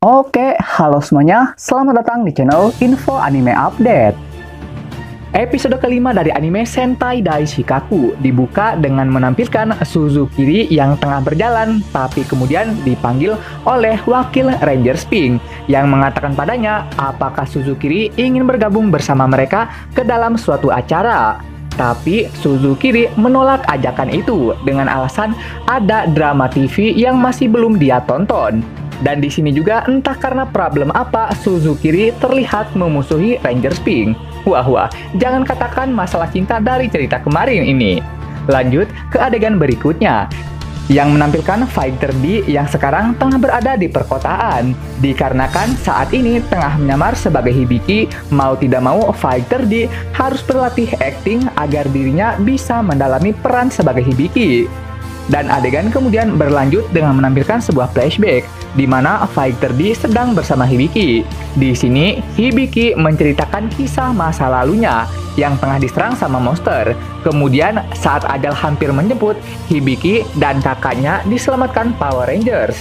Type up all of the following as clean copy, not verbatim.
Oke, halo semuanya. Selamat datang di channel Info Anime Update. Episode kelima dari anime Sentai Dai Shikaku dibuka dengan menampilkan Suzukiri yang tengah berjalan, tapi kemudian dipanggil oleh wakil Rangers Pink yang mengatakan padanya apakah Suzukiri ingin bergabung bersama mereka ke dalam suatu acara. Tapi Suzukiri menolak ajakan itu dengan alasan ada drama TV yang masih belum dia tonton. Dan di sini juga entah karena problem apa Suzukiri terlihat memusuhi Rangers Pink. Wah, jangan katakan masalah cinta dari cerita kemarin ini. Lanjut ke adegan berikutnya yang menampilkan Fighter D yang sekarang tengah berada di perkotaan. Dikarenakan saat ini tengah menyamar sebagai Hibiki, mau tidak mau Fighter D harus berlatih acting agar dirinya bisa mendalami peran sebagai Hibiki. Dan adegan kemudian berlanjut dengan menampilkan sebuah flashback di mana Fighter D sedang bersama Hibiki. Di sini Hibiki menceritakan kisah masa lalunya yang tengah diserang sama monster. Kemudian saat ajal hampir menjemput, Hibiki dan kakaknya diselamatkan Power Rangers.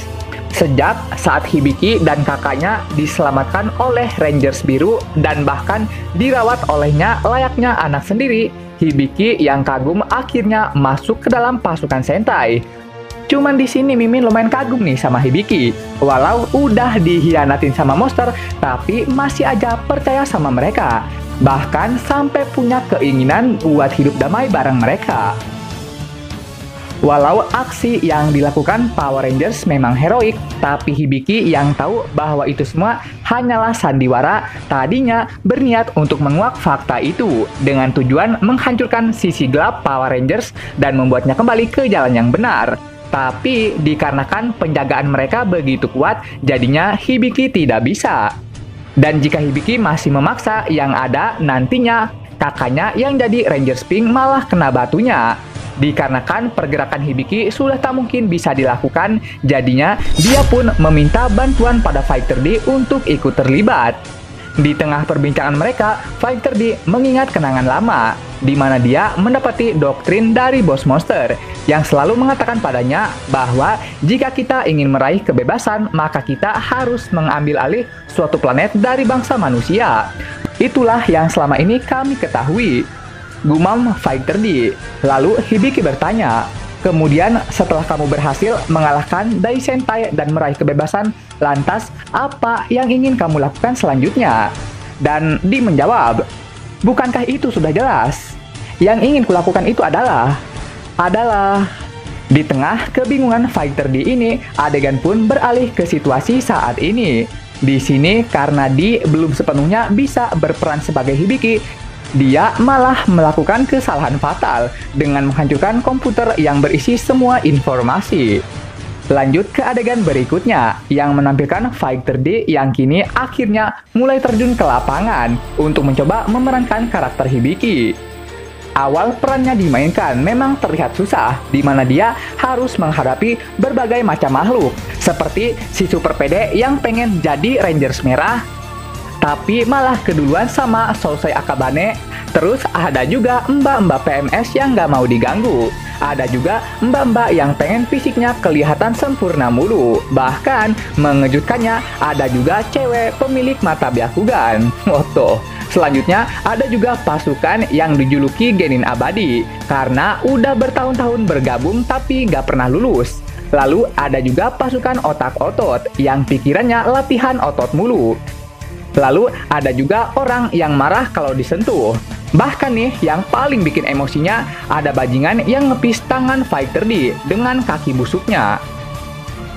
Sejak saat Hibiki dan kakaknya diselamatkan oleh Rangers Biru dan bahkan dirawat olehnya layaknya anak sendiri, Hibiki yang kagum akhirnya masuk ke dalam pasukan Sentai. Cuman di sini Mimin lumayan kagum nih sama Hibiki. Walau udah dihianatin sama monster, tapi masih aja percaya sama mereka. Bahkan sampai punya keinginan buat hidup damai bareng mereka. Walau aksi yang dilakukan Power Rangers memang heroik, tapi Hibiki yang tahu bahwa itu semua hanyalah sandiwara, tadinya berniat untuk menguak fakta itu dengan tujuan menghancurkan sisi gelap Power Rangers dan membuatnya kembali ke jalan yang benar. Tapi dikarenakan penjagaan mereka begitu kuat, jadinya Hibiki tidak bisa. Dan jika Hibiki masih memaksa, yang ada nantinya kakaknya yang jadi Rangers Pink malah kena batunya. Dikarenakan pergerakan Hibiki sudah tak mungkin bisa dilakukan, jadinya dia pun meminta bantuan pada Fighter D untuk ikut terlibat. Di tengah perbincangan mereka, Fighter D mengingat kenangan lama, di mana dia mendapati doktrin dari bos monster yang selalu mengatakan padanya bahwa jika kita ingin meraih kebebasan, maka kita harus mengambil alih suatu planet dari bangsa manusia. Itulah yang selama ini kami ketahui, gumam Fighter D. Lalu Hibiki bertanya, kemudian setelah kamu berhasil mengalahkan Dai Sentai dan meraih kebebasan, lantas apa yang ingin kamu lakukan selanjutnya? Dan D menjawab, bukankah itu sudah jelas? Yang ingin kulakukan itu adalah... Di tengah kebingungan Fighter D ini, adegan pun beralih ke situasi saat ini. Di sini karena D belum sepenuhnya bisa berperan sebagai Hibiki, dia malah melakukan kesalahan fatal dengan menghancurkan komputer yang berisi semua informasi. Lanjut ke adegan berikutnya yang menampilkan Fighter D yang kini akhirnya mulai terjun ke lapangan untuk mencoba memerankan karakter Hibiki. Awal perannya dimainkan memang terlihat susah, di mana dia harus menghadapi berbagai macam makhluk, seperti si Super PD yang pengen jadi Rangers Merah, tapi malah keduluan sama Sousei Akabane. Terus ada juga mbak-mbak PMS yang gak mau diganggu. Ada juga mbak-mbak yang pengen fisiknya kelihatan sempurna mulu. Bahkan mengejutkannya ada juga cewek pemilik mata Byakugan. Moto. Selanjutnya ada juga pasukan yang dijuluki Genin Abadi karena udah bertahun-tahun bergabung tapi gak pernah lulus. Lalu ada juga pasukan otak otot yang pikirannya latihan otot mulu. Lalu ada juga orang yang marah kalau disentuh. Bahkan nih, yang paling bikin emosinya ada bajingan yang ngepis tangan Fighter D dengan kaki busuknya.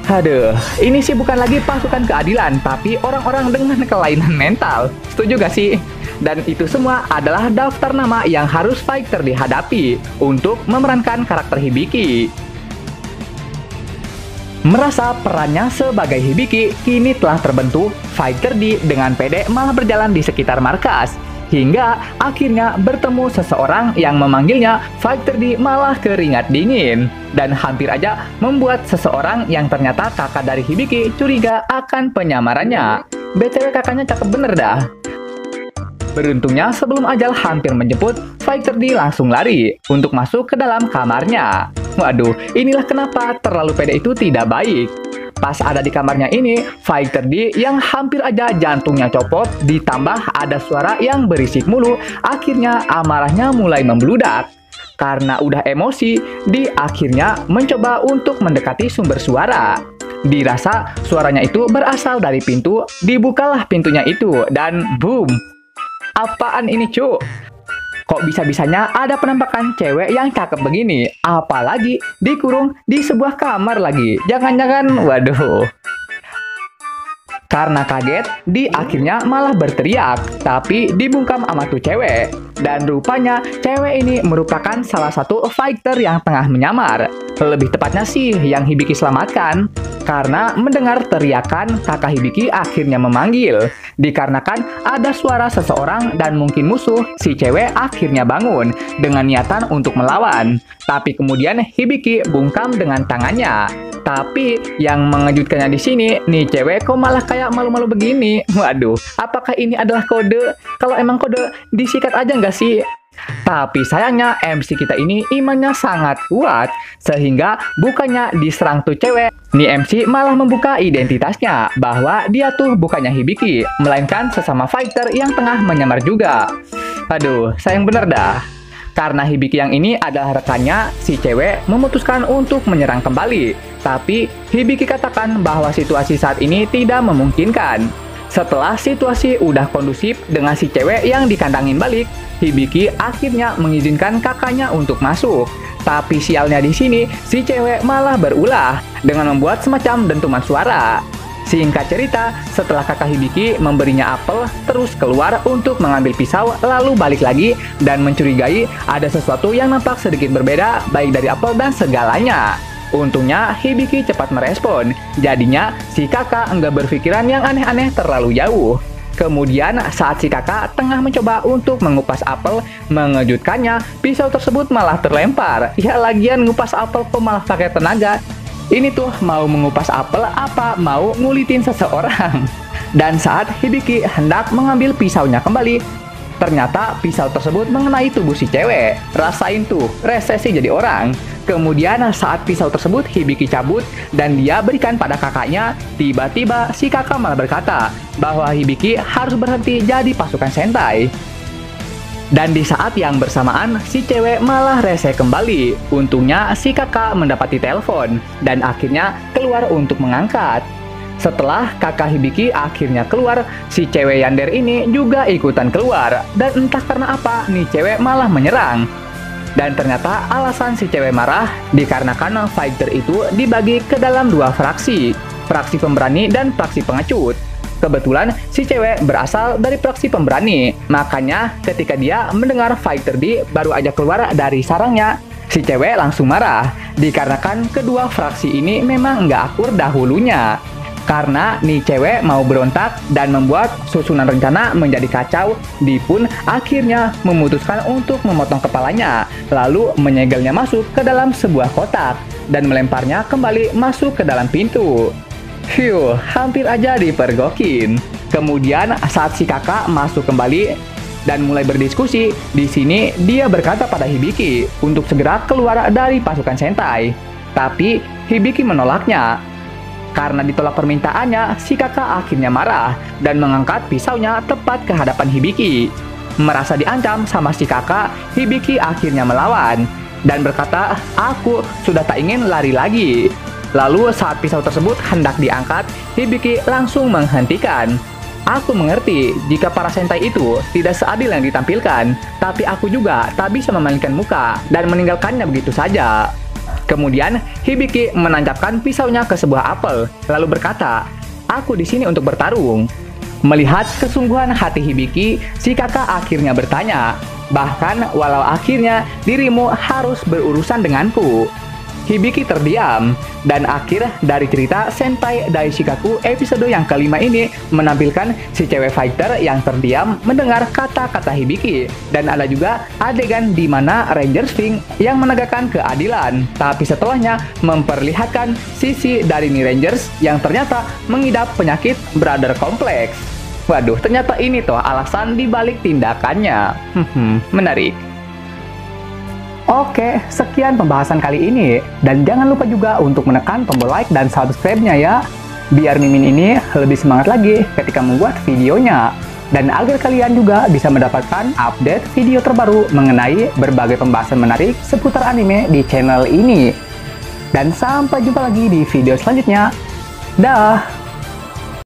Aduh, ini sih bukan lagi pasukan keadilan, tapi orang-orang dengan kelainan mental. Setuju gak sih? Dan itu semua adalah daftar nama yang harus Fighter D hadapi untuk memerankan karakter Hibiki. Merasa perannya sebagai Hibiki kini telah terbentuk, Fighter D dengan pede malah berjalan di sekitar markas. Hingga akhirnya bertemu seseorang yang memanggilnya Fighter D malah keringat dingin. Dan hampir aja membuat seseorang yang ternyata kakak dari Hibiki curiga akan penyamarannya. BTW kakaknya cakep bener dah. Beruntungnya sebelum ajal hampir menjemput, Fighter D langsung lari untuk masuk ke dalam kamarnya. Waduh, inilah kenapa terlalu pede itu tidak baik. pas ada di kamarnya ini, Fighter D yang hampir aja jantungnya copot, ditambah ada suara yang berisik mulu, akhirnya amarahnya mulai membludak. Karena udah emosi, D akhirnya mencoba untuk mendekati sumber suara. Dirasa suaranya itu berasal dari pintu, dibukalah pintunya itu, dan boom! Apaan ini, cu? Kok bisa-bisanya ada penampakan cewek yang cakep begini? Apalagi dikurung di sebuah kamar lagi. Jangan-jangan, waduh. Karena kaget, di akhirnya malah berteriak, tapi dibungkam sama tuh cewek. Dan rupanya cewek ini merupakan salah satu fighter yang tengah menyamar. Lebih tepatnya sih yang Hibiki selamatkan. Karena mendengar teriakan, kakak Hibiki akhirnya memanggil. Dikarenakan ada suara seseorang dan mungkin musuh, si cewek akhirnya bangun dengan niatan untuk melawan. Tapi kemudian Hibiki bungkam dengan tangannya. Tapi yang mengejutkannya di sini, nih cewek kok malah kayak malu-malu begini. Waduh, apakah ini adalah kode? Kalau emang kode, disikat aja nggak sih? Tapi sayangnya MC kita ini imannya sangat kuat, sehingga bukannya diserang tuh cewek, nih MC malah membuka identitasnya, bahwa dia tuh bukannya Hibiki, melainkan sesama fighter yang tengah menyamar juga. Aduh, sayang bener dah. Karena Hibiki yang ini adalah rekannya, si cewek memutuskan untuk menyerang kembali. Tapi Hibiki katakan bahwa situasi saat ini tidak memungkinkan. Setelah situasi udah kondusif dengan si cewek yang dikandangin balik, Hibiki akhirnya mengizinkan kakaknya untuk masuk. Tapi sialnya di sini, si cewek malah berulah dengan membuat semacam dentuman suara. Singkat cerita, setelah kakak Hibiki memberinya apel, terus keluar untuk mengambil pisau, lalu balik lagi dan mencurigai ada sesuatu yang nampak sedikit berbeda, baik dari apel dan segalanya. Untungnya Hibiki cepat merespon, jadinya si kakak nggak berpikiran yang aneh-aneh terlalu jauh. Kemudian saat si kakak tengah mencoba untuk mengupas apel, mengejutkannya pisau tersebut malah terlempar. Ya lagian ngupas apel kok malah pakai tenaga. Ini tuh mau mengupas apel apa mau ngulitin seseorang. Dan saat Hibiki hendak mengambil pisaunya kembali, ternyata pisau tersebut mengenai tubuh si cewek. Rasain tuh, resesi jadi orang. Kemudian saat pisau tersebut Hibiki cabut dan dia berikan pada kakaknya, tiba-tiba si kakak malah berkata bahwa Hibiki harus berhenti jadi pasukan Sentai. Dan di saat yang bersamaan, si cewek malah rese kembali. Untungnya si kakak mendapati telepon dan akhirnya keluar untuk mengangkat. Setelah kakak Hibiki akhirnya keluar, si cewek Yandere ini juga ikutan keluar. Dan entah karena apa, nih cewek malah menyerang. Dan ternyata alasan si cewek marah dikarenakan fighter itu dibagi ke dalam dua fraksi. Fraksi pemberani dan fraksi pengecut. Kebetulan si cewek berasal dari fraksi pemberani, makanya ketika dia mendengar Fighter D baru aja keluar dari sarangnya, si cewek langsung marah, dikarenakan kedua fraksi ini memang nggak akur dahulunya. Karena nih cewek mau berontak dan membuat susunan rencana menjadi kacau, Di pun akhirnya memutuskan untuk memotong kepalanya, lalu menyegelnya masuk ke dalam sebuah kotak, dan melemparnya kembali masuk ke dalam pintu. Phew, hampir aja dipergokin. Kemudian saat si kakak masuk kembali dan mulai berdiskusi, di sini dia berkata pada Hibiki untuk segera keluar dari pasukan Sentai. Tapi Hibiki menolaknya. Karena ditolak permintaannya, si kakak akhirnya marah dan mengangkat pisaunya tepat ke hadapan Hibiki. Merasa diancam sama si kakak, Hibiki akhirnya melawan dan berkata, "Aku sudah tak ingin lari lagi." Lalu saat pisau tersebut hendak diangkat, Hibiki langsung menghentikan. Aku mengerti jika para Sentai itu tidak seadil yang ditampilkan, tapi aku juga tak bisa memainkan muka dan meninggalkannya begitu saja. Kemudian Hibiki menancapkan pisaunya ke sebuah apel, lalu berkata, "Aku di sini untuk bertarung." Melihat kesungguhan hati Hibiki, si kakak akhirnya bertanya, "Bahkan walau akhirnya dirimu harus berurusan denganku." Hibiki terdiam, dan akhir dari cerita Sentai Daishikaku episode yang kelima ini menampilkan si cewek fighter yang terdiam mendengar kata-kata Hibiki, dan ada juga adegan di mana Ranger Sphinx yang menegakkan keadilan, tapi setelahnya memperlihatkan sisi dari nih Rangers yang ternyata mengidap penyakit brother complex. Waduh, ternyata ini tuh alasan dibalik tindakannya. Menarik. Oke, sekian pembahasan kali ini. Dan jangan lupa juga untuk menekan tombol like dan subscribe-nya ya. Biar Mimin ini lebih semangat lagi ketika membuat videonya. Dan agar kalian juga bisa mendapatkan update video terbaru mengenai berbagai pembahasan menarik seputar anime di channel ini. Dan sampai jumpa lagi di video selanjutnya. Dah!